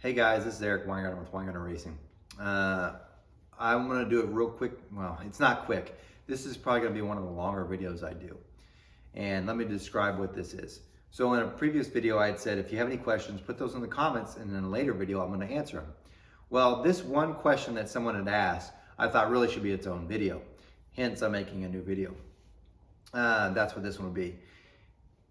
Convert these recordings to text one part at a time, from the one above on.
Hey guys, this is Eric Weingarten with Weingarten Racing. I'm going to do it real quick. Well, it's not quick. This is probably going to be one of the longer videos I do. And let me describe what this is. So in a previous video, I had said if you have any questions, put those in the comments, and in a later video, I'm going to answer them. Well, this one question that someone had asked, I thought really should be its own video. Hence, I'm making a new video. That's what this one will be.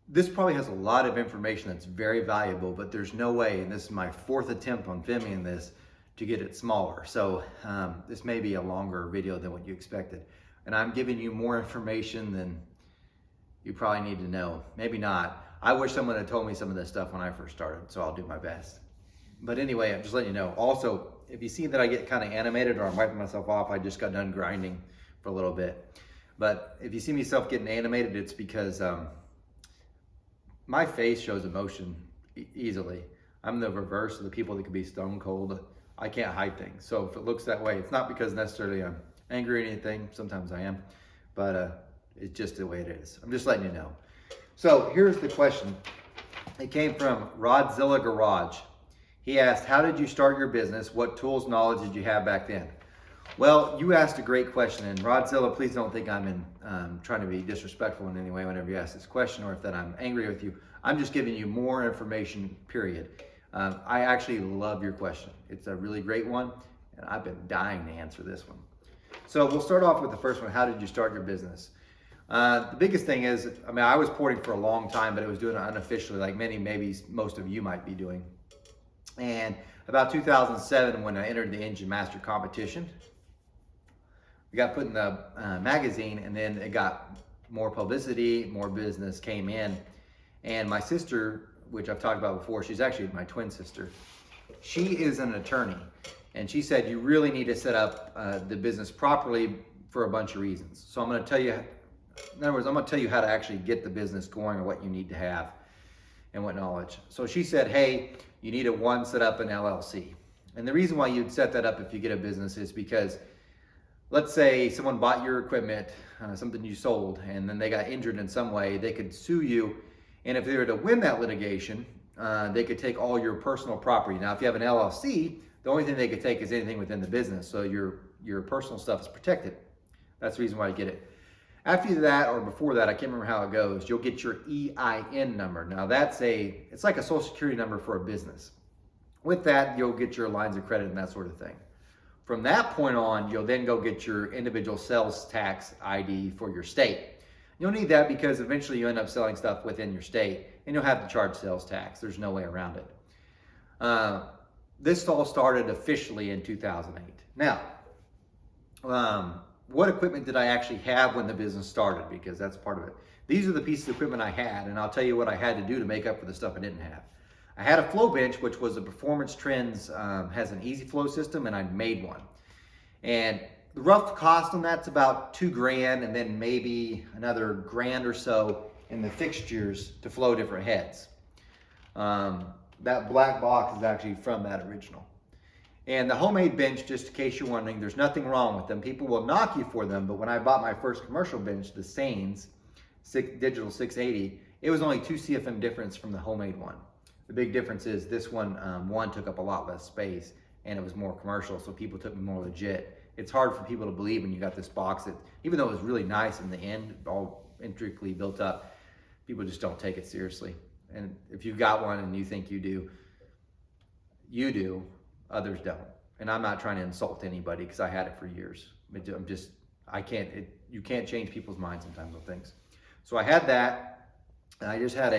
This probably has a lot of information that's very valuable, but there's no way, and this is my fourth attempt on filming this, to get it smaller. So this may be a longer video than what you expected. And I'm giving you more information than you probably need to know. Maybe not. I wish someone had told me some of this stuff when I first started, so I'll do my best. But anyway, I'm just letting you know. Also, if you see that I get kind of animated or I'm wiping myself off, I just got done grinding for a little bit. But if you see myself getting animated, it's because my face shows emotion easily. I'm the reverse of the people that can be stone cold. I can't hide things. So if it looks that way, it's not because necessarily I'm angry or anything. Sometimes I am, but it's just the way it is. I'm just letting you know. So here's the question. It came from Rodzilla Garage. He asked, how did you start your business? What tools, knowledge did you have back then? Well, you asked a great question, and Rodzilla, please don't think I'm trying to be disrespectful in any way whenever you ask this question, or if that I'm angry with you. I'm just giving you more information, period. I actually love your question. It's a really great one, and I've been dying to answer this one. So we'll start off with the first one. How did you start your business? The biggest thing is, I was porting for a long time, but I was doing it unofficially, like maybe most of you might be doing. And about 2007, when I entered the Engine Master competition, we got put in the magazine, and then it got more publicity, more business came in. And my sister, which I've talked about before, she's actually my twin sister. She is an attorney, and she said you really need to set up the business properly for a bunch of reasons. So I'm going to tell you, in other words, I'm going to tell you how to actually get the business going, or what you need to have and what knowledge. So she said, hey, you need to set up an LLC. And the reason why you'd set that up if you get a business is because, let's say someone bought your equipment, something you sold, and then they got injured in some way, they could sue you. And if they were to win that litigation, they could take all your personal property. Now, if you have an LLC, the only thing they could take is anything within the business. So your personal stuff is protected. That's the reason why you get it. After that, or before that, I can't remember how it goes, you'll get your EIN number. Now it's like a social security number for a business. With that, you'll get your lines of credit and that sort of thing. From that point on, you'll then go get your individual sales tax ID for your state. You'll need that because eventually you end up selling stuff within your state, and you'll have to charge sales tax. There's no way around it. This all started officially in 2008. Now, what equipment did I actually have when the business started? Because that's part of it. These are the pieces of equipment I had, and I'll tell you what I had to do to make up for the stuff I didn't have. I had a flow bench, which was a Performance Trends, has an easy flow system, and I made one. And the rough cost on that's about $2,000, and then maybe another $1,000 or so in the fixtures to flow different heads. That black box is actually from that original. And the homemade bench, just in case you're wondering, there's nothing wrong with them. People will knock you for them, but when I bought my first commercial bench, the Sanes Digital 680, it was only 2 CFM difference from the homemade one. The big difference is this one, took up a lot less space, and it was more commercial, so people took me more legit. It's hard for people to believe when you got this box that, even though it was really nice in the end, all intricately built up, people just don't take it seriously. And if you've got one and you think you do, others don't. And I'm not trying to insult anybody, because I had it for years. You can't change people's minds sometimes on things. So I had that, and I just had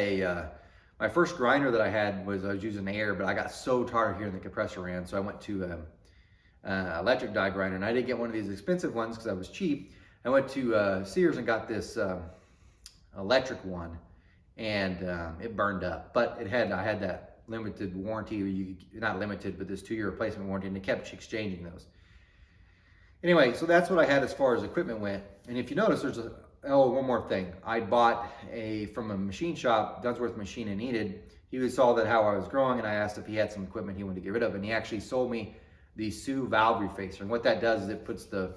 my first grinder that I was using air, but I got so tired of hearing the compressor ran, so I went to electric die grinder, and I didn't get one of these expensive ones because I was cheap. I went to Sears and got this electric one, and it burned up. But I had that limited warranty, not limited, but this 2-year replacement warranty, and they kept exchanging those. Anyway, so that's what I had as far as equipment went. And if you notice, there's one more thing. I bought from a machine shop, Dunsworth Machine and Needed. He saw that how I was growing, and I asked if he had some equipment he wanted to get rid of, and he actually sold me the Sioux valve refacer. And what that does is it puts the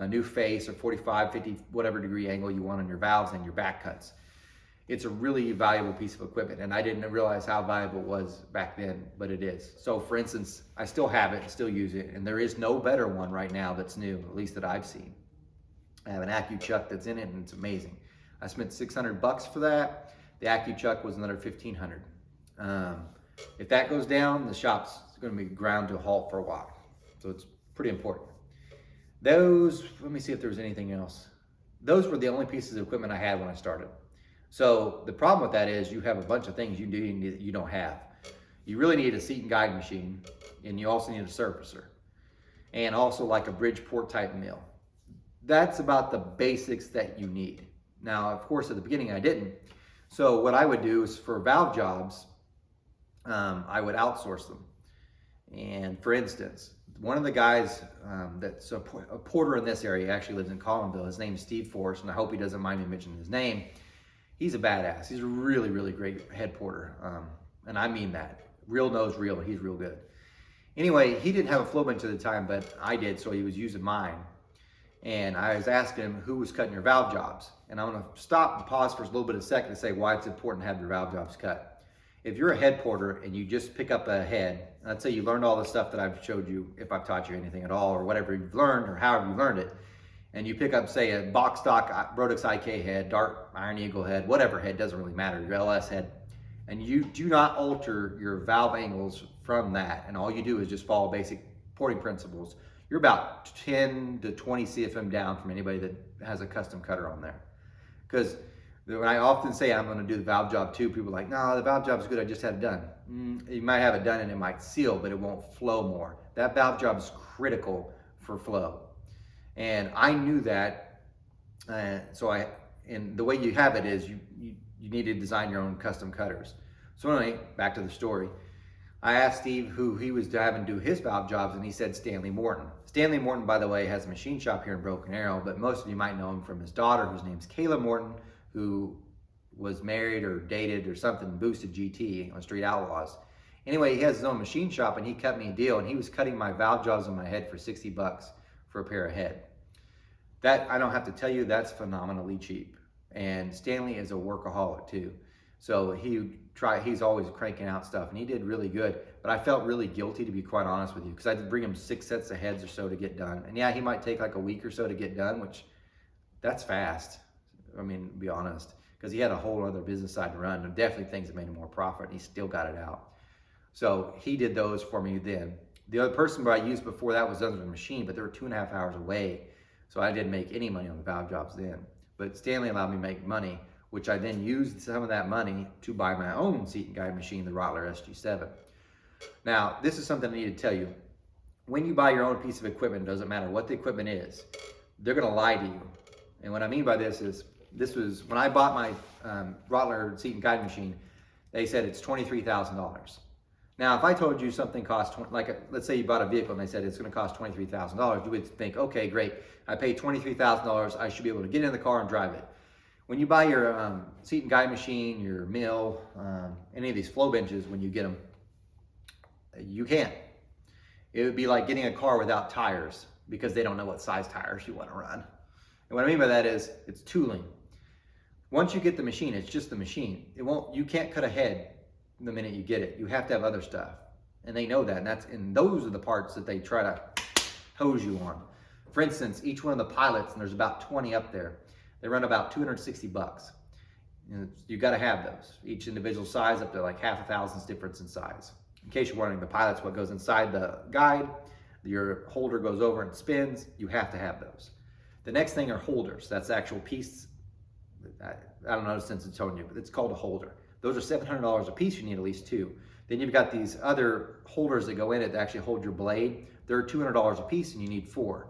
new face or 45, 50, whatever degree angle you want on your valves and your back cuts. It's a really valuable piece of equipment, and I didn't realize how valuable it was back then, but it is. So for instance, I still have it, still use it, and there is no better one right now that's new, at least that I've seen. I have an AccuChuck that's in it, and it's amazing. I spent $600 for that. The AccuChuck was another $1,500. If that goes down, the shop's going to be ground to a halt for a while. So it's pretty important. Those, let me see if there was anything else. Those were the only pieces of equipment I had when I started. So the problem with that is you have a bunch of things you do that you don't have. You really need a seat and guide machine, and you also need a surfacer, and also like a Bridgeport type mill. That's about the basics that you need. Now, of course, at the beginning I didn't. So what I would do is for valve jobs, I would outsource them. And for instance, one of the guys that's a porter in this area, actually lives in Collinville. His name's Steve Forrest, and I hope he doesn't mind me mentioning his name. He's a badass. He's a really, really great head porter. And I mean that. Real knows real. He's real good. Anyway, he didn't have a flow bench at the time, but I did, so he was using mine. And I was asking him who was cutting your valve jobs. And I'm going to stop and pause for a little bit of a second to say why it's important to have your valve jobs cut. If you're a head porter and you just pick up a head, let's say you learned all the stuff that I've showed you, if I've taught you anything at all, or whatever you've learned, or however you learned it, and you pick up, say, a box stock Brodix IK head, Dart Iron Eagle head, whatever head, doesn't really matter, your LS head, and you do not alter your valve angles from that, and all you do is just follow basic porting principles, you're about 10 to 20 CFM down from anybody that has a custom cutter on there. Because when I often say I'm going to do the valve job too, people are like, no, the valve job's good, I just had it done. You might have it done and it might seal, but it won't flow more. That valve job is critical for flow. And I knew that, and the way you have it is you need to design your own custom cutters. So anyway, back to the story. I asked Steve who he was having do his valve jobs, and he said Stanley Morton. Stanley Morton, by the way, has a machine shop here in Broken Arrow, but most of you might know him from his daughter, whose name's Kayla Morton, who was married or dated or something, boosted GT on Street Outlaws. Anyway, he has his own machine shop, and he cut me a deal, and he was cutting my valve jobs on my head for $60 for a pair of head. That, I don't have to tell you, that's phenomenally cheap. And Stanley is a workaholic too. So he's always cranking out stuff, and he did really good. But I felt really guilty, to be quite honest with you, because I had to bring him 6 sets of heads or so to get done. And yeah, he might take like a week or so to get done, which that's fast. I mean, to be honest, because he had a whole other business side to run, and definitely things that made him more profit, and he still got it out. So he did those for me then. The other person that I used before that was under the machine, but they were 2.5 hours away. So I didn't make any money on the valve jobs then. But Stanley allowed me to make money, which I then used some of that money to buy my own seat and guide machine, the Rottler SG7. Now, this is something I need to tell you. When you buy your own piece of equipment, it doesn't matter what the equipment is, they're gonna lie to you. And what I mean by this is, this was, when I bought my Rottler seat and guide machine, they said it's $23,000. Now, if I told you something costs, let's say you bought a vehicle and they said it's gonna cost $23,000, you would think, okay, great, I paid $23,000, I should be able to get in the car and drive it. When you buy your seat and guide machine, your mill, any of these flow benches, when you get them, you can't. It would be like getting a car without tires, because they don't know what size tires you wanna run. And what I mean by that is, it's tooling. Once you get the machine, it's just the machine. You can't cut a head the minute you get it. You have to have other stuff. And they know that, and those are the parts that they try to hose you on. For instance, each one of the pilots, and there's about 20 up there, they run about $260. You gotta have those. Each individual size up to like half a thousand's difference in size. In case you're wondering, the pilot's what goes inside the guide, your holder goes over and spins, you have to have those. The next thing are holders. That's the actual piece. I don't know since it's telling you, but it's called a holder. Those are $700 a piece, you need at least 2. Then you've got these other holders that go in it that actually hold your blade. They're $200 a piece and you need 4.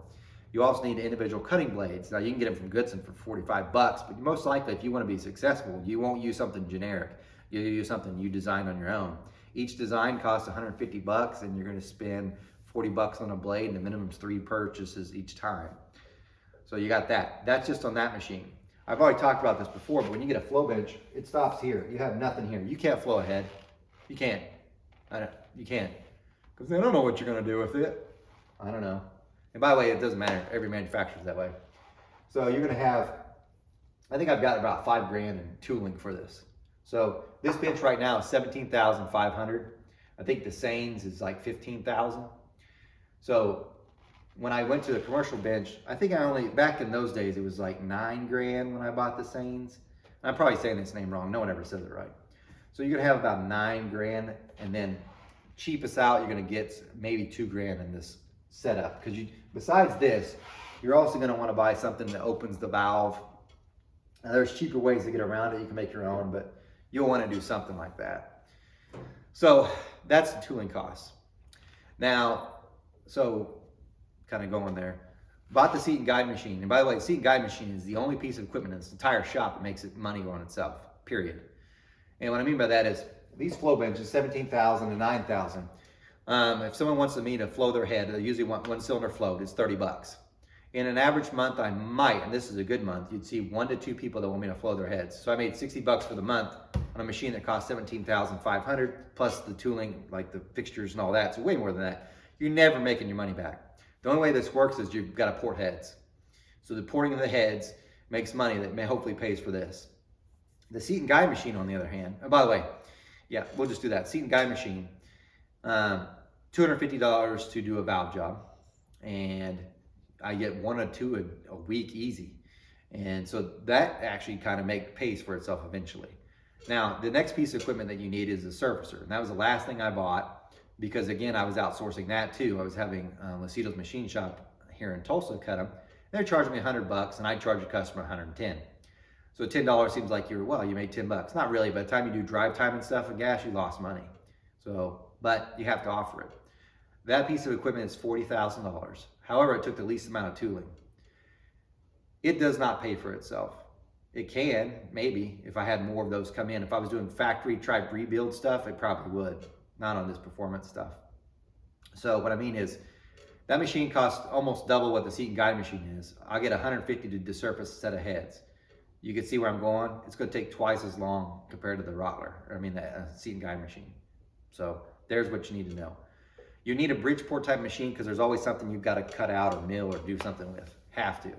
You also need individual cutting blades. Now you can get them from Goodson for $45, but most likely if you want to be successful, you won't use something generic. You'll use something you design on your own. Each design costs $150 and you're going to spend $40 on a blade, and the minimum is 3 purchases each time. So you got that. That's just on that machine. I've already talked about this before, but when you get a flow bench, it stops here. You have nothing here. You can't flow ahead. You can't. You can't. Because they don't know what you're going to do with it. I don't know. And by the way, it doesn't matter. Every manufacturer's that way. So you're going to have I think I've got about $5,000 in tooling for this. So this bench right now is 17,500. I think the Sanes is like 15,000. So when I went to the commercial bench, I think I only, back in those days, it was like $9,000 when I bought the Sanes. I'm probably saying this name wrong. No one ever says it right. So you're gonna have about $9,000, and then cheapest out, you're gonna get maybe $2,000 in this setup. Because besides this, you're also gonna wanna buy something that opens the valve. Now, there's cheaper ways to get around it. You can make your own, but you'll wanna do something like that. So that's the tooling costs. Now, so kind of going there, bought the seat and guide machine. And by the way, the seat and guide machine is the only piece of equipment in this entire shop that makes it money on itself, period. And what I mean by that is these flow benches, 17,000 to 9,000. If someone wants me to flow their head, they usually want one cylinder float, it's 30 bucks. In an average month, I might, and this is a good month, you'd see 1 to 2 people that want me to flow their heads. So I made 60 bucks for the month on a machine that cost 17,500 plus the tooling, like the fixtures and all that. So way more than that. You're never making your money back. The only way this works is you've got to port heads. So the porting of the heads makes money that may hopefully pays for this. The seat and guide machine, on the other hand, and by the way, yeah, we'll just do that. Seat and guide machine, $250 to do a valve job. And I get 1 or 2 a week easy. And so that actually kind of pays for itself eventually. Now, the next piece of equipment that you need is a surfacer. And that was the last thing I bought because, again, I was outsourcing that too. I was having Lacito's Machine Shop here in Tulsa cut them. They're charging me $100 and I charge a customer $110. So $10 seems like you made 10 bucks. Not really. By the time you do drive time and stuff and gas, you lost money. So, but you have to offer it. That piece of equipment is $40,000. However, it took the least amount of tooling. It does not pay for itself. It can, maybe, if I had more of those come in. If I was doing factory type rebuild stuff, it probably would. Not on this performance stuff. So what I mean is, that machine costs almost double what the seat and guide machine is. I'll get $150 to desurface a set of heads. You can see where I'm going. It's going to take twice as long compared to the the seat and guide machine. So there's what you need to know. You need a Bridgeport type machine because there's always something you've got to cut out or mill or do something with. Have to.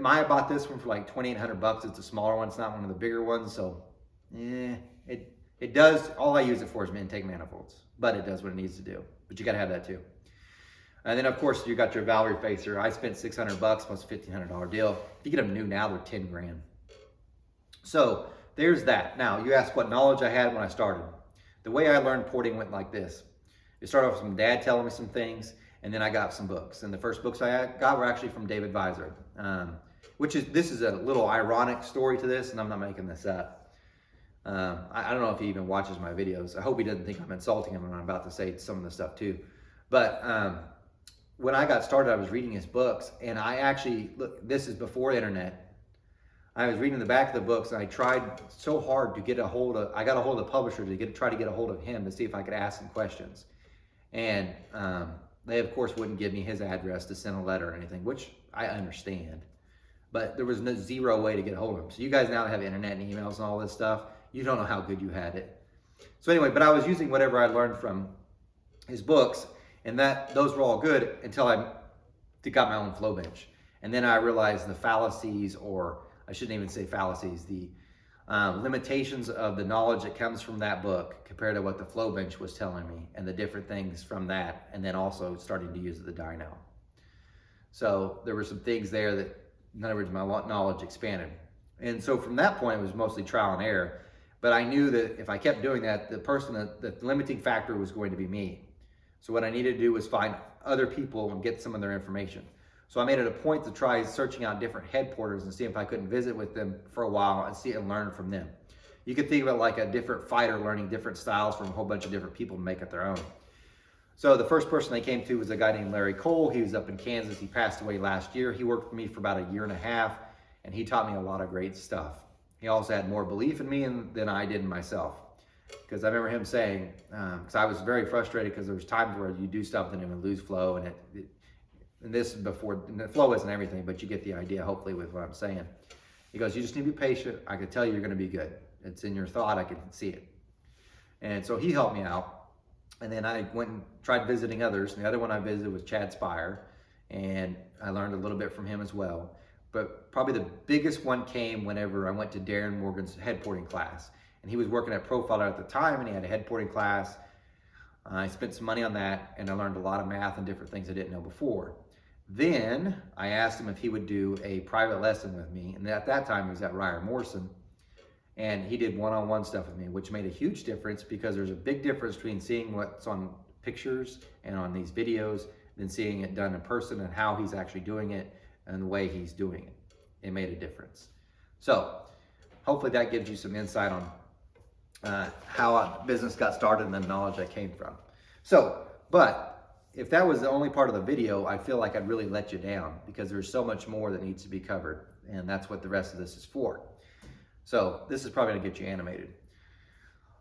I bought this one for like $2,800. It's a smaller one. It's not one of the bigger ones. So it does. All I use it for is intake manifolds, but it does what it needs to do. But you got to have that too. And then of course you got your valve refacer. I spent $600 plus a $1,500 deal. If you get them new now, they're $10,000. So there's that. Now you asked what knowledge I had when I started. The way I learned porting went like this. It started off with some dad telling me some things, and then I got some books. And the first books I got were actually from David Visor, this is a little ironic story to this, and I'm not making this up. I don't know if he even watches my videos. I hope he doesn't think I'm insulting him when I'm about to say some of the stuff too. But when I got started, I was reading his books, and I actually, this is before the internet. I was reading the back of the books, and I tried so hard to get I got a hold of the publisher to try to get a hold of him to see if I could ask him questions. And they, of course, wouldn't give me his address to send a letter or anything, which I understand. But there was zero way to get a hold of him. So you guys now have internet and emails and all this stuff. You don't know how good you had it. So anyway, but I was using whatever I learned from his books, and those were all good until I got my own flow bench. And then I realized the fallacies, or I shouldn't even say fallacies, the limitations of the knowledge that comes from that book compared to what the flow bench was telling me, and the different things from that, and then also starting to use the dyno. So there were some things there that, in other words, my knowledge expanded. And so from that point, it was mostly trial and error. But I knew that if I kept doing that, the limiting factor was going to be me. So what I needed to do was find other people and get some of their information. So I made it a point to try searching out different head porters and see if I couldn't visit with them for a while and see and learn from them. You could think of it like a different fighter learning different styles from a whole bunch of different people to make it their own. So the first person they came to was a guy named Larry Cole. He was up in Kansas. He passed away last year. He worked for me for about 1.5 years, and he taught me a lot of great stuff. He also had more belief in me than I did in myself. Because I remember him saying, because I was very frustrated because there was times where you do something and it would lose flow, and this is before, and the flow isn't everything, but you get the idea, hopefully, with what I'm saying. He goes, you just need to be patient. I can tell you you're going to be good. It's in your thought. I can see it. And so he helped me out. And then I went and tried visiting others. And the other one I visited was Chad Spire. And I learned a little bit from him as well. but probably the biggest one came whenever I went to Darren Morgan's head porting class. And he was working at Profiler at the time, and he had a head porting class. I spent some money on that, and I learned a lot of math and different things I didn't know before. Then I asked him if he would do a private lesson with me, and at that time he was at Ryer Morrison, and he did one-on-one stuff with me, which made a huge difference, because there's a big difference between seeing what's on pictures and on these videos than seeing it done in person, and how he's actually doing it and the way he's doing it. It made a difference. So hopefully that gives you some insight on how a business got started and the knowledge I came from. So, but if that was the only part of the video, I feel like I'd really let you down, because there's so much more that needs to be covered, and that's what the rest of this is for. So this is probably gonna get you animated.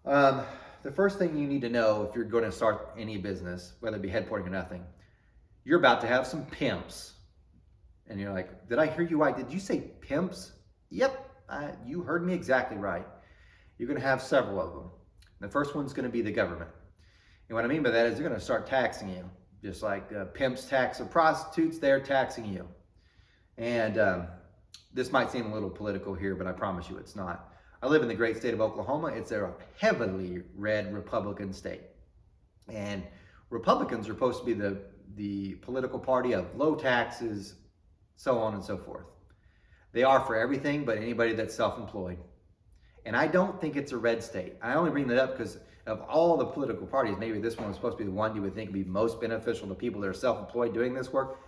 The first thing you need to know if you're going to start any business, whether it be head porting or nothing, you're about to have some pimps. And you're like, did I hear you right? Did you say pimps? Yep, you heard me exactly right. You're going to have several of them. The first one's going to be the government. And what I mean by that is they're going to start taxing you. Just like pimps tax the prostitutes, they're taxing you. And this might seem a little political here, but I promise you it's not. I live in the great state of Oklahoma. It's a heavily red Republican state. And Republicans are supposed to be the political party of low taxes, so on and so forth. They are for everything but anybody that's self-employed. And I don't think it's a red state. I only bring that up because of all the political parties, maybe this one was supposed to be the one you would think would be most beneficial to people that are self-employed doing this work.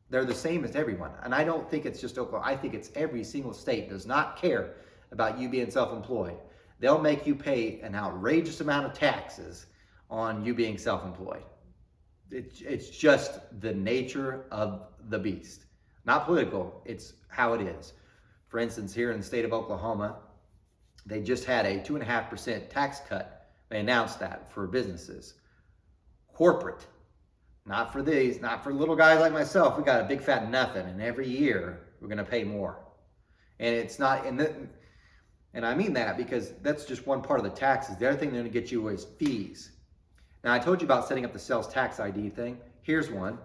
They're the same as everyone. And I don't think it's just Oklahoma. I think it's every single state does not care about you being self-employed. They'll make you pay an outrageous amount of taxes on you being self-employed. It's just the nature of the beast. Not political, it's how it is. For instance, here in the state of Oklahoma, they just had a 2.5% tax cut. They announced that for businesses. Corporate, not for these, not for little guys like myself. We got a big fat nothing, and every year we're gonna pay more. And it's not, and I mean that because that's just one part of the taxes. The other thing they're gonna get you is fees. Now I told you about setting up the sales tax ID thing. Here's one.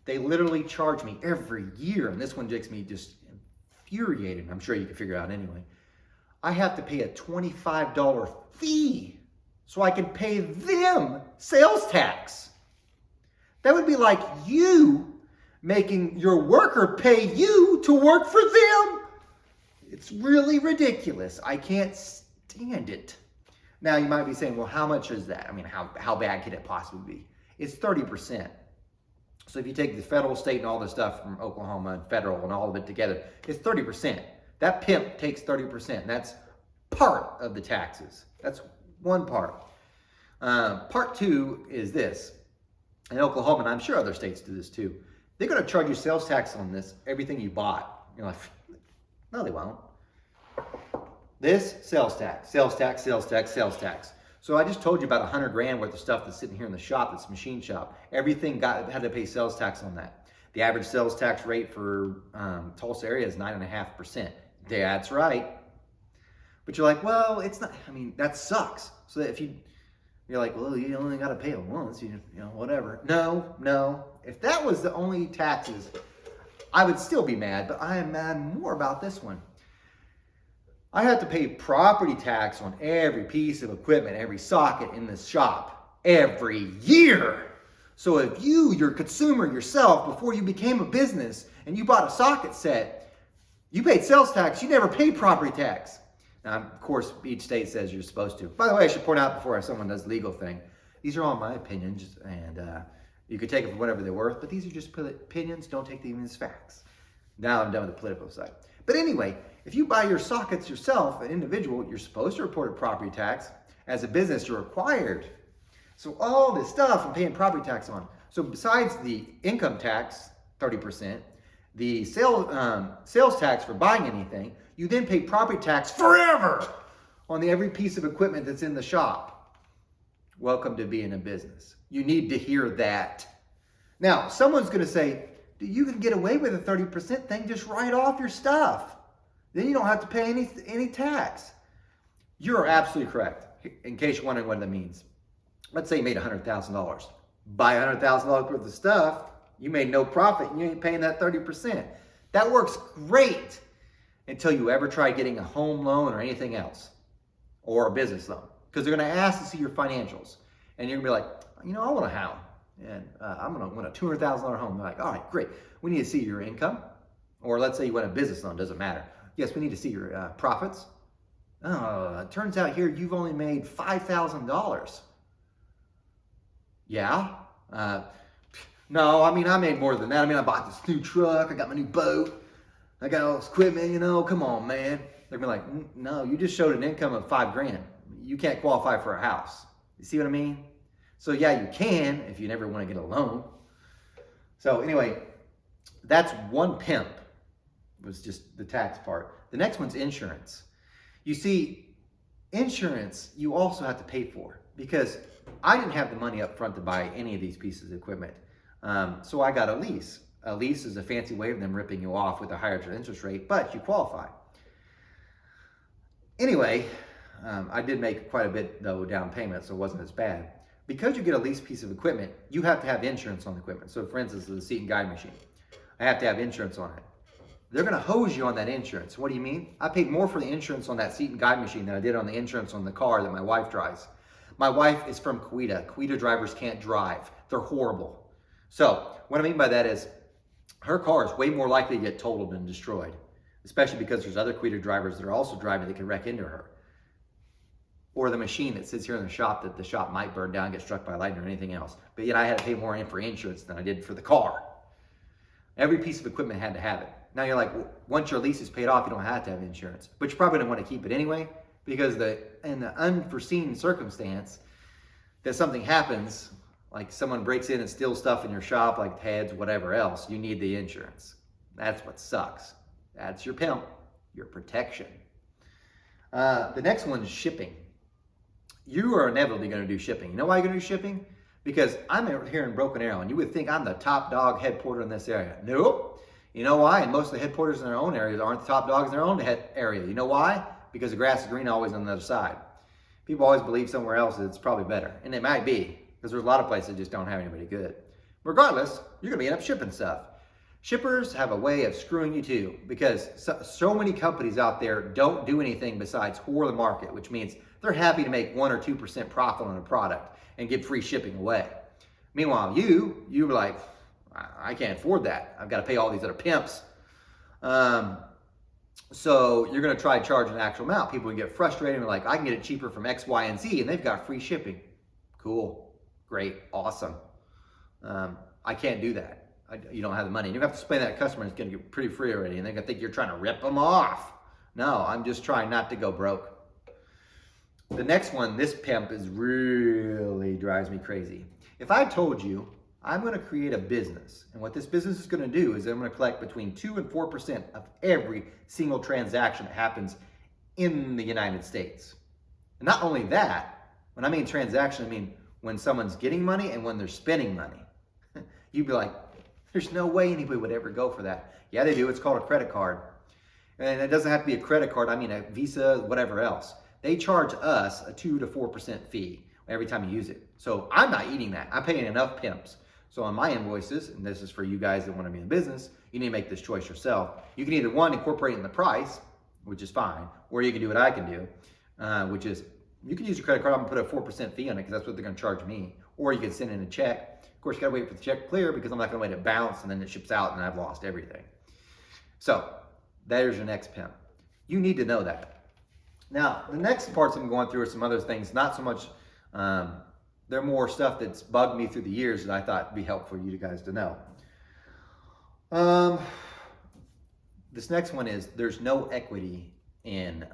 They literally charge me every year, and this one makes me just infuriated. I'm sure you can figure it out anyway. I have to pay a $25 fee so I can pay them sales tax. That would be like you making your worker pay you to work for them. It's really ridiculous. I can't stand it. Now you might be saying, well, how much is that? I mean, how bad could it possibly be? It's 30%. So if you take the federal, state, and all the stuff from Oklahoma and federal and all of it together, it's 30%. That pimp takes 30%. That's part of the taxes. That's one part. Part two is this. In Oklahoma, and I'm sure other states do this too, they're going to charge you sales tax on this, everything you bought. You're like, no, they won't. This, sales tax, sales tax, sales tax, sales tax. So I just told you about 100 grand worth of stuff that's sitting here in the shop, that's machine shop. Everything had to pay sales tax on that. The average sales tax rate for Tulsa area is 9.5%. That's right. But you're like, well, it's not, I mean, that sucks. So that if you're like, well, you only got to pay it once, you know, whatever. No. If that was the only taxes, I would still be mad, but I am mad more about this one. I have to pay property tax on every piece of equipment, every socket in this shop, every year. So if you're a consumer yourself, before you became a business and you bought a socket set, you paid sales tax, you never paid property tax. Now, of course, each state says you're supposed to. By the way, I should point out before someone does legal thing, these are all my opinions, and you could take them for whatever they're worth, but these are just opinions, don't take them as facts. Now I'm done with the political side. But anyway, if you buy your sockets yourself, an individual, you're supposed to report a property tax. As a business, you're required. So all this stuff I'm paying property tax on. So besides the income tax, 30%, the sales tax for buying anything, you then pay property tax forever on every piece of equipment that's in the shop. Welcome to being a business. You need to hear that. Now, someone's going to say, you can get away with a 30% thing, just write off your stuff. Then you don't have to pay any tax. You're absolutely correct. In case you're wondering what that means. Let's say you made $100,000. Buy $100,000 worth of stuff, you made no profit, and you ain't paying that 30%. That works great until you ever try getting a home loan or anything else, or a business loan, because they're going to ask to see your financials, and you're going to be like, I want a house, and I'm going to want a $200,000 home. They're like, all right, great. We need to see your income, or let's say you want a business loan. Doesn't matter. Yes, we need to see your profits. Oh, it turns out here you've only made $5,000. Yeah. No, I made more than that. I bought this new truck. I got my new boat. I got all this equipment, come on, man. They're gonna be like, no, you just showed an income of $5,000. You can't qualify for a house. You see what I mean? So yeah, you can if you never want to get a loan. So anyway, that's one pimp. It was just the tax part. The next one's insurance. You see, insurance you also have to pay for, because I didn't have the money up front to buy any of these pieces of equipment. So I got a lease. A lease is a fancy way of them ripping you off with a higher interest rate, but you qualify. Anyway, I did make quite a bit, though, down payment, so it wasn't as bad. Because you get a leased piece of equipment, you have to have insurance on the equipment. So for instance, the seat and guide machine, I have to have insurance on it. They're going to hose you on that insurance. What do you mean? I paid more for the insurance on that seat and guide machine than I did on the insurance on the car that my wife drives. My wife is from Kuwait. Kuwait drivers can't drive. They're horrible. So what I mean by that is her car is way more likely to get totaled and destroyed, especially because there's other Kuwait drivers that are also driving that can wreck into her. Or the machine that sits here in the shop that the shop might burn down, get struck by lightning or anything else. But yet I had to pay more for insurance than I did for the car. Every piece of equipment had to have it. Now you're like, well, once your lease is paid off, you don't have to have insurance. But you probably don't want to keep it anyway, because in the unforeseen circumstance that something happens, like someone breaks in and steals stuff in your shop, like heads, whatever else, you need the insurance. That's what sucks. That's your pimp, your protection. The next one is shipping. You are inevitably going to do shipping. You know why you're going to do shipping? Because I'm here in Broken Arrow, and you would think I'm the top dog head porter in this area. Nope. You know why? And most of the head porters in their own areas aren't the top dogs in their own area. You know why? Because the grass is green always on the other side. People always believe somewhere else it's probably better. And it might be, because there's a lot of places that just don't have anybody good. Regardless, you're going to end up shipping stuff. Shippers have a way of screwing you too, because so many companies out there don't do anything besides whore the market, which means they're happy to make 1 or 2% profit on a product and give free shipping away. Meanwhile, you're like, I can't afford that. I've got to pay all these other pimps. So you're going to try to charge an actual amount. People can get frustrated and like, I can get it cheaper from X, Y, and Z, and they've got free shipping. Cool, great, awesome. I can't do that. You don't have the money. You have to explain that to customer, it's going to get pretty free already, and they're going to think you're trying to rip them off. No, I'm just trying not to go broke. The next one, this pimp really drives me crazy. If I told you I'm going to create a business, and what this business is going to do is I'm going to collect between 2 and 4% of every single transaction that happens in the United States. And not only that, when I mean transaction, I mean when someone's getting money and when they're spending money. You'd be like, there's no way anybody would ever go for that. Yeah, they do. It's called a credit card. And it doesn't have to be a credit card. I mean a Visa, whatever else. They charge us a 2 to 4% fee every time you use it. So I'm not eating that. I'm paying enough pimps. So on my invoices, and this is for you guys that want to be in business, you need to make this choice yourself. You can either, one, incorporate in the price, which is fine, or you can do what I can do, which is you can use your credit card and put a 4% fee on it because that's what they're going to charge me. Or you can send in a check. Of course, you got to wait for the check to clear because I'm not going to let it bounce and then it ships out and I've lost everything. So there's your next pimp. You need to know that. Now, the next parts I'm going through are some other things, not so much, they're more stuff that's bugged me through the years that I thought would be helpful for you guys to know. This next one is there's no equity in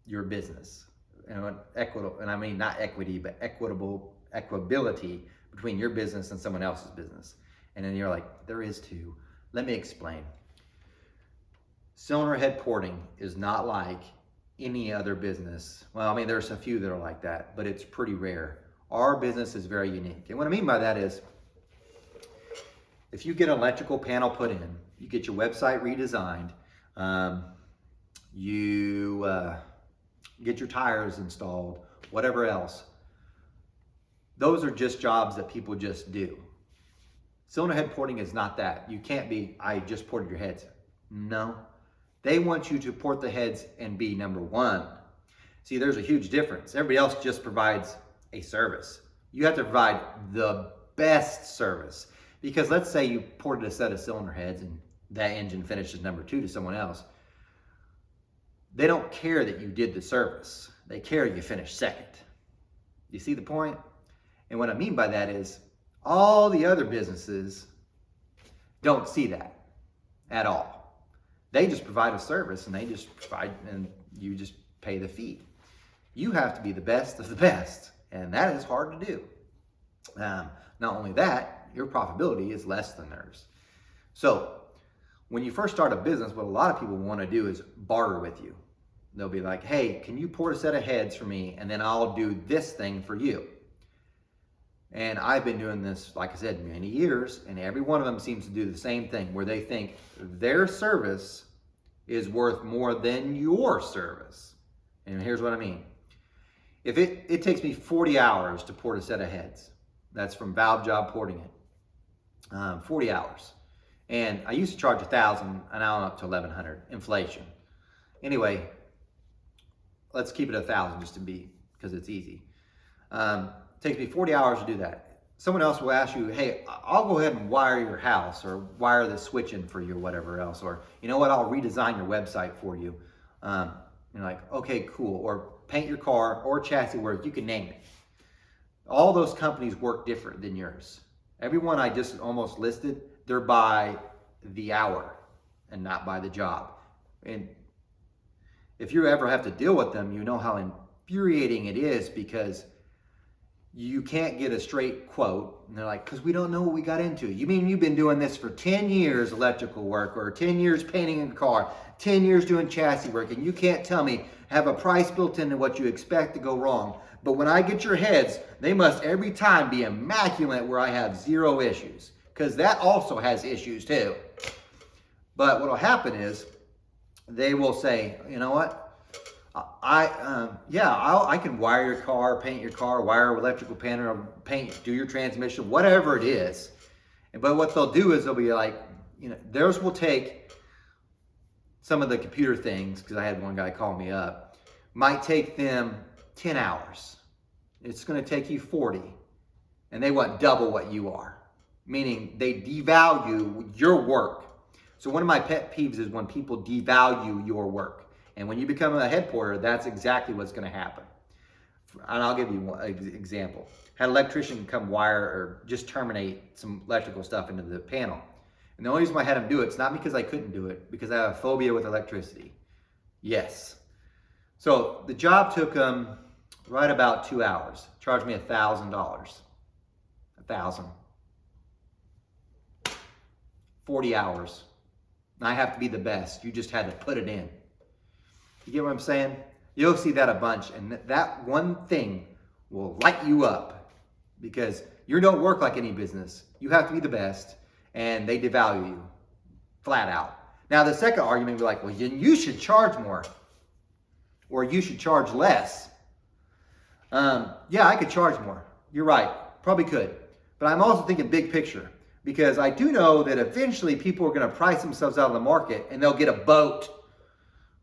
your business. And I mean not equity, but equability between your business and someone else's business. And then you're like, there is too. Let me explain. Cylinder head porting is not like any other business. Well, I mean, there's a few that are like that, but it's pretty rare. Our business is very unique. And what I mean by that is, if you get an electrical panel put in, you get your website redesigned, you get your tires installed, whatever else, those are just jobs that people just do. Cylinder head porting is not that. You can't be, I just ported your heads. No. They want you to port the heads and be number one. See, there's a huge difference. Everybody else just provides a service. You have to provide the best service. Because let's say you ported a set of cylinder heads and that engine finishes number two to someone else. They don't care that you did the service. They care you finished second. You see the point? And what I mean by that is all the other businesses don't see that at all. They just provide a service and you just pay the fee. You have to be the best of the best, and that is hard to do. Not only that, your profitability is less than theirs. So when you first start a business, what a lot of people want to do is barter with you. They'll be like, hey, can you port a set of heads for me, and then I'll do this thing for you. And I've been doing this, like I said, many years, and every one of them seems to do the same thing, where they think their service is worth more than your service. And here's what I mean. If it takes me 40 hours to port a set of heads, that's from Valve Job porting it, 40 hours. And I used to charge $1,000, and now I'm up to $1,100, inflation. Anyway, let's keep it $1,000 just to be, because it's easy. Takes me 40 hours to do that. Someone else will ask you, hey, I'll go ahead and wire your house or wire the switch in for you or whatever else. Or, you know what, I'll redesign your website for you. You're like, okay, cool. Or paint your car or chassis work, you can name it. All those companies work different than yours. Everyone I just almost listed, they're by the hour and not by the job. And if you ever have to deal with them, you know how infuriating it is because you can't get a straight quote. And they're like, because we don't know what we got into. You mean you've been doing this for 10 years, electrical work, or 10 years painting a car, 10 years doing chassis work, and you can't tell me, have a price built into what you expect to go wrong. But when I get your heads, they must every time be immaculate where I have zero issues. Because that also has issues too. But what will happen is, they will say, you know what? I can wire your car, paint your car, wire electrical panel, paint, do your transmission, whatever it is. But what they'll do is they'll be like, theirs will take some of the computer things, because I had one guy call me up, might take them 10 hours. It's going to take you 40. And they want double what you are. Meaning they devalue your work. So one of my pet peeves is when people devalue your work. And when you become a head porter, that's exactly what's going to happen. And I'll give you one example. Had an electrician come wire or just terminate some electrical stuff into the panel. And the only reason I had him do it's not because I couldn't do it, because I have a phobia with electricity. Yes. So the job took him right about 2 hours. Charged me $1,000. $1,000. 40 hours. I have to be the best. You just had to put it in. You get what I'm saying? You'll see that a bunch, and that one thing will light you up because you don't work like any business. You have to be the best, and they devalue you flat out. Now, the second argument would be like, well, you should charge more, or you should charge less. Yeah, I could charge more. You're right. Probably could. But I'm also thinking big picture, because I do know that eventually people are going to price themselves out of the market, and they'll get a boat,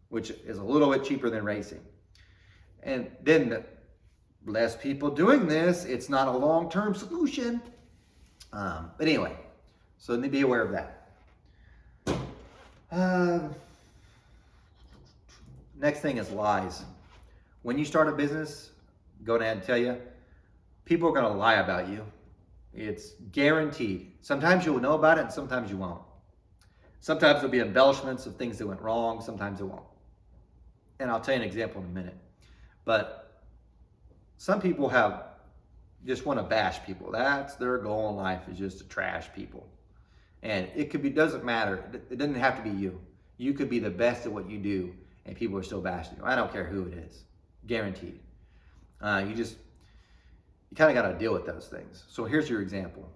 which is a little bit cheaper than racing. And then the less people doing this, it's not a long-term solution. But anyway, so be aware of that. Next thing is lies. When you start a business, go ahead and tell you, people are going to lie about you. It's guaranteed. Sometimes you'll know about it and sometimes you won't. Sometimes there'll be embellishments of things that went wrong, sometimes it won't. And I'll tell you an example in a minute. But some people just want to bash people. That's their goal in life, is just to trash people. And it doesn't matter. It doesn't have to be you. You could be the best at what you do and people are still bashing you. I don't care who it is. Guaranteed. You kind of got to deal with those things. So here's your example.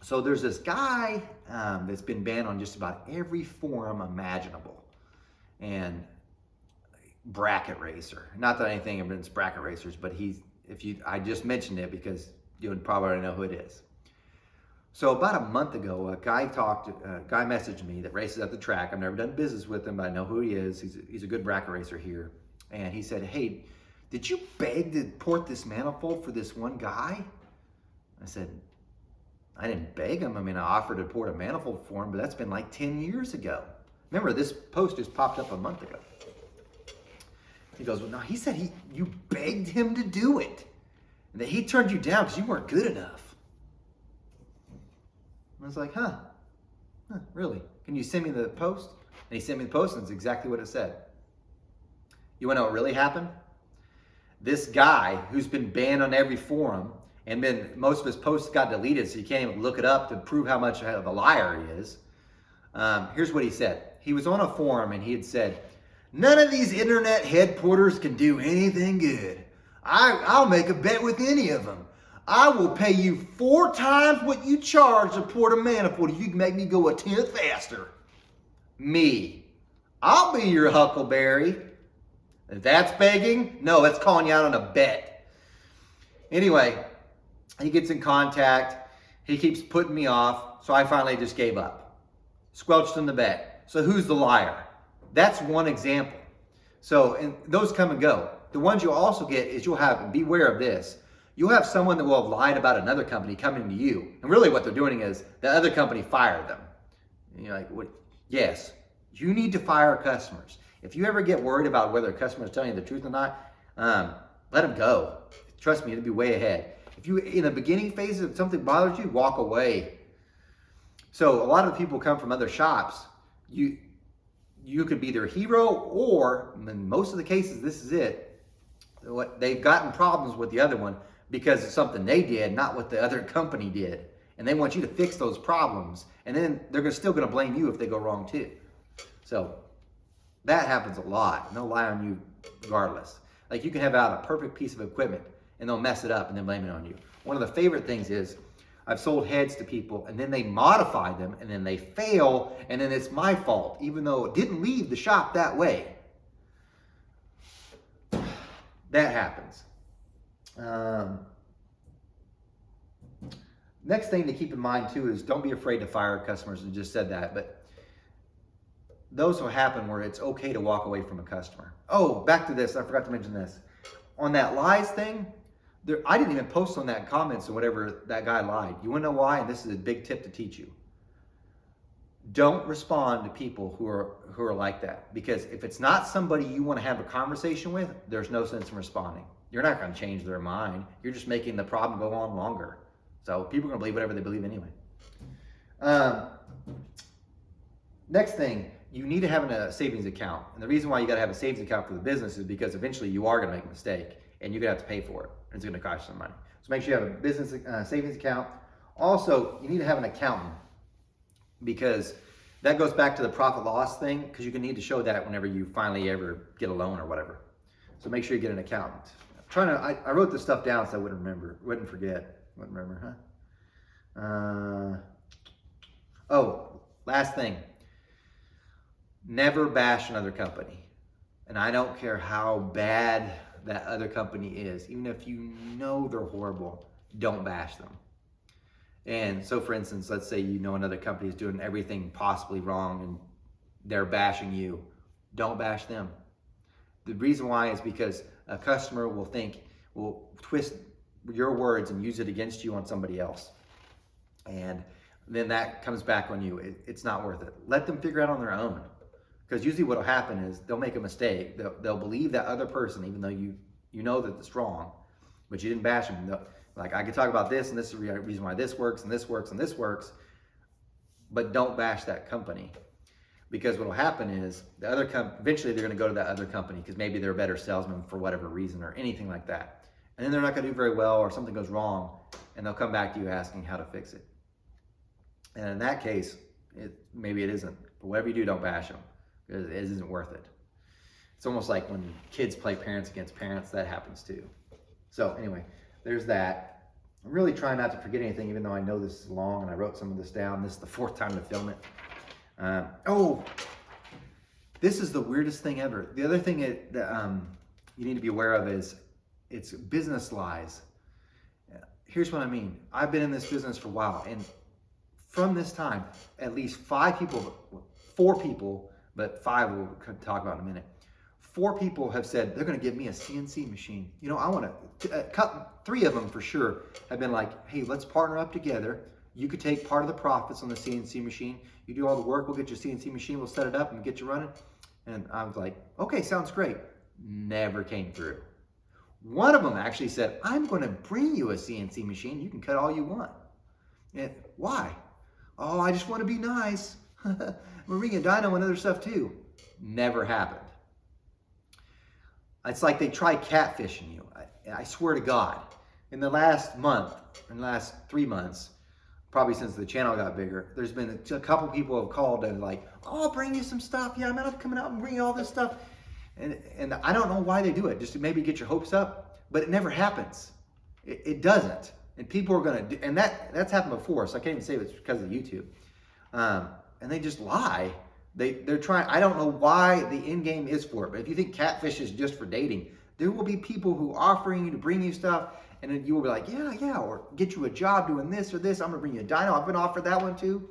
So there's this guy that's been banned on just about every forum imaginable. And bracket racer. Not that anything against bracket racers, but I just mentioned it because you would probably already know who it is. So about a month ago, a guy messaged me that races at the track. I've never done business with him, but I know who he is. He's a good bracket racer here. And he said, hey, did you beg to port this manifold for this one guy? I said, I didn't beg him. I mean, I offered to port a manifold for him, but that's been like 10 years ago. Remember, this post just popped up a month ago. He goes, well, no, he said you begged him to do it. And that he turned you down because you weren't good enough. I was like, huh, really? Can you send me the post? And he sent me the post, and it's exactly what it said. You want to know what really happened? This guy who's been banned on every forum, and most of his posts got deleted, so you can't even look it up to prove how much of a liar he is. Here's what he said. He was on a forum, and he had said, none of these internet head porters can do anything good. I'll make a bet with any of them. I will pay you 4 times what you charge to port a manifold if you can make me go a tenth faster. Me. I'll be your huckleberry. If that's begging, no, that's calling you out on a bet. Anyway, he gets in contact. He keeps putting me off, so I finally just gave up. Squelched him the bet. So who's the liar? That's one example. So, and those come and go. The ones you'll also get is you'll have, beware of this, you'll have someone that will have lied about another company coming to you. And really what they're doing is the other company fired them. And you're like, what? Yes, you need to fire customers. If you ever get worried about whether a customer is telling you the truth or not, let them go. Trust me, it'll be way ahead. If you, in the beginning phases, if something bothers you, walk away. So a lot of people come from other shops. You could be their hero, or in most of the cases, this is it. They've gotten problems with the other one because of something they did, not what the other company did. And they want you to fix those problems. And then they're still going to blame you if they go wrong too. So that happens a lot. And they'll lie on you regardless. Like you can have out a perfect piece of equipment and they'll mess it up and then blame it on you. One of the favorite things is I've sold heads to people and then they modify them and then they fail and then it's my fault, even though it didn't leave the shop that way. That happens. Next thing to keep in mind too is don't be afraid to fire customers. I just said that, but those will happen where it's okay to walk away from a customer. Oh, back to this. I forgot to mention this. On that lies thing, I didn't even post on that comments or whatever that guy lied. You want to know why? And this is a big tip to teach you. Don't respond to people who are like that. Because if it's not somebody you want to have a conversation with, there's no sense in responding. You're not going to change their mind. You're just making the problem go on longer. So people are going to believe whatever they believe anyway. Next thing, you need to have a savings account. And the reason why you got to have a savings account for the business is because eventually you are going to make a mistake and you're going to have to pay for it. And it's going to cost you some money. So make sure you have a business savings account. Also, you need to have an accountant because that goes back to the profit loss thing because you can need to show that whenever you finally ever get a loan or whatever. So make sure you get an accountant. I wrote this stuff down so I wouldn't remember, huh? Last thing. Never bash another company. And I don't care how bad that other company is. Even if you know they're horrible, don't bash them. And so for instance, let's say you know another company is doing everything possibly wrong and they're bashing you. Don't bash them. The reason why is because a customer will twist your words and use it against you on somebody else. And then that comes back on you. It's not worth it. Let them figure out on their own. Because usually what will happen is they'll make a mistake. They'll believe that other person, even though you know that it's wrong, but you didn't bash them. Like, I could talk about this, and this is the reason why this works, and this works, and this works, but don't bash that company. Because what will happen is eventually they're going to go to that other company because maybe they're a better salesman for whatever reason or anything like that. And then they're not going to do very well or something goes wrong, and they'll come back to you asking how to fix it. And in that case, maybe it isn't. But whatever you do, don't bash them. It isn't worth it. It's almost like when kids play parents against parents, that happens too. So anyway, there's that. I'm really trying not to forget anything, even though I know this is long and I wrote some of this down. This is the 4th time to film it. This is the weirdest thing ever. The other thing that you need to be aware of is it's business lies. Here's what I mean. I've been in this business for a while, and from this time, at least 5 people, 4 people, but 5 we'll talk about in a minute. 4 people have said they're going to give me a CNC machine. You know, I want to, 3 of them for sure have been like, hey, let's partner up together. You could take part of the profits on the CNC machine. You do all the work, we'll get your CNC machine, we'll set it up and get you running. And I was like, okay, sounds great. Never came through. One of them actually said, I'm going to bring you a CNC machine. You can cut all you want. And why? Oh, I just want to be nice. We're bringing a dyno and other stuff too. Never happened. It's like they try catfishing you. I swear to God, in the last month, in the last 3 months, probably since the channel got bigger, there's been a couple people have called and like, oh, I'll bring you some stuff. Yeah, I'm coming out and bring you all this stuff. And I don't know why they do it, just to maybe get your hopes up, but it never happens. It doesn't. And people are going to do, and that's happened before, so I can't even say it's because of YouTube. And they just lie. They're trying, I don't know why the end game is for it, but if you think catfish is just for dating, there will be people who are offering you to bring you stuff, and then you will be like, yeah, or get you a job doing this or this. I'm going to bring you a dyno. I've been offered that one too.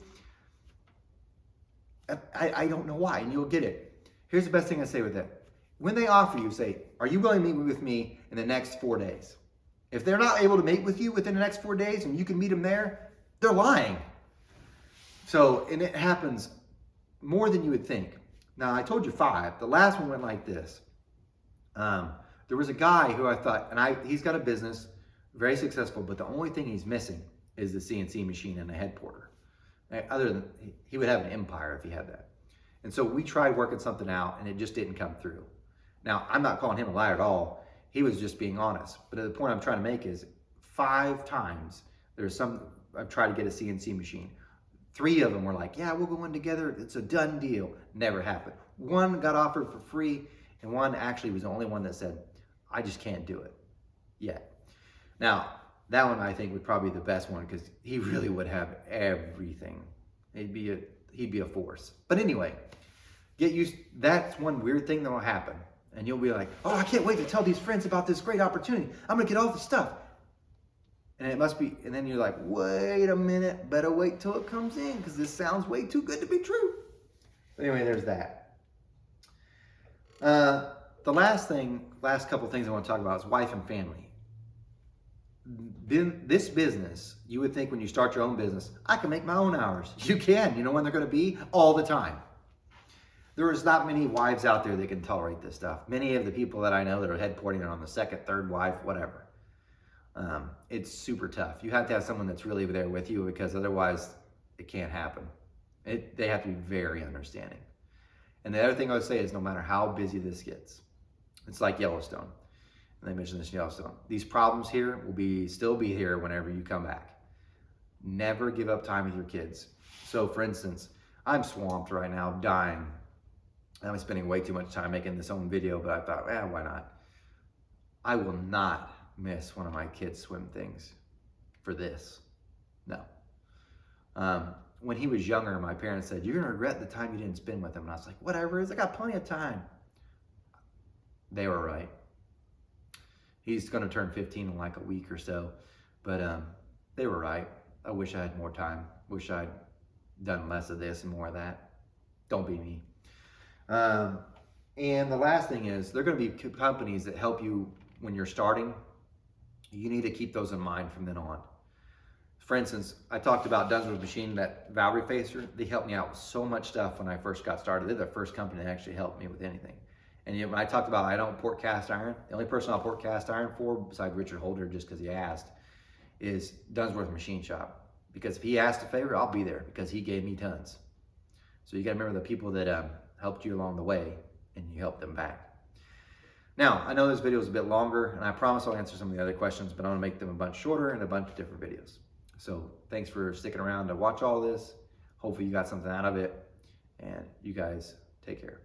I don't know why, and you'll get it. Here's the best thing I say with that. When they offer you, say, are you willing to meet with me in the next 4 days? If they're not able to meet with you within the next 4 days and you can meet them there, they're lying. So, and it happens more than you would think. Now, I told you 5. The last one went like this. There was a guy who I thought, and he's got a business, very successful, but the only thing he's missing is the CNC machine and a head porter. Other than, he would have an empire if he had that. And so we tried working something out and it just didn't come through. Now, I'm not calling him a liar at all. He was just being honest. But the point I'm trying to make is 5 times I've tried to get a CNC machine. 3 of them were like, yeah, we'll go in together. It's a done deal. Never happened. 1 got offered for free, and 1 actually was the only one that said, I just can't do it yet. Now, that one I think would probably be the best one because he really would have everything. He'd be a force. But anyway, get used. That's one weird thing that will happen. And you'll be like, oh, I can't wait to tell these friends about this great opportunity. I'm going to get all the stuff. And it must be, and then you're like, wait a minute, better wait till it comes in because this sounds way too good to be true. But anyway, there's that. The last couple things I want to talk about is wife and family. This business, you would think when you start your own business, I can make my own hours. You can. You know when they're going to be? All the time. There is not many wives out there that can tolerate this stuff. Many of the people that I know that are head porting are on the 2nd, 3rd wife, whatever. It's super tough. You have to have someone that's really there with you because otherwise it can't happen. They have to be very understanding. And the other thing I would say is no matter how busy this gets, it's like Yellowstone. And they mentioned this in Yellowstone. These problems here will still be here whenever you come back. Never give up time with your kids. So for instance, I'm swamped right now, dying. I'm spending way too much time making this own video, but I thought, why not? I will not miss one of my kids' swim things for this. No. When he was younger, my parents said, you're going to regret the time you didn't spend with him. And I was like, whatever, I got plenty of time. They were right. He's going to turn 15 in like a week or so. But they were right. I wish I had more time. Wish I'd done less of this and more of that. Don't be me. And the last thing is, there are going to be companies that help you when you're starting. You need to keep those in mind from then on. For instance, I talked about Dunsworth Machine, that valve refacer. They helped me out with so much stuff when I first got started. They're the first company that actually helped me with anything. And when I talked about I don't port cast iron, the only person I'll port cast iron for, besides Richard Holder, just because he asked, is Dunsworth Machine Shop. Because if he asked a favor, I'll be there because he gave me tons. So you got to remember the people that helped you along the way, and you help them back. Now, I know this video is a bit longer, and I promise I'll answer some of the other questions, but I'm going to make them a bunch shorter and a bunch of different videos. So thanks for sticking around to watch all this. Hopefully you got something out of it, and you guys take care.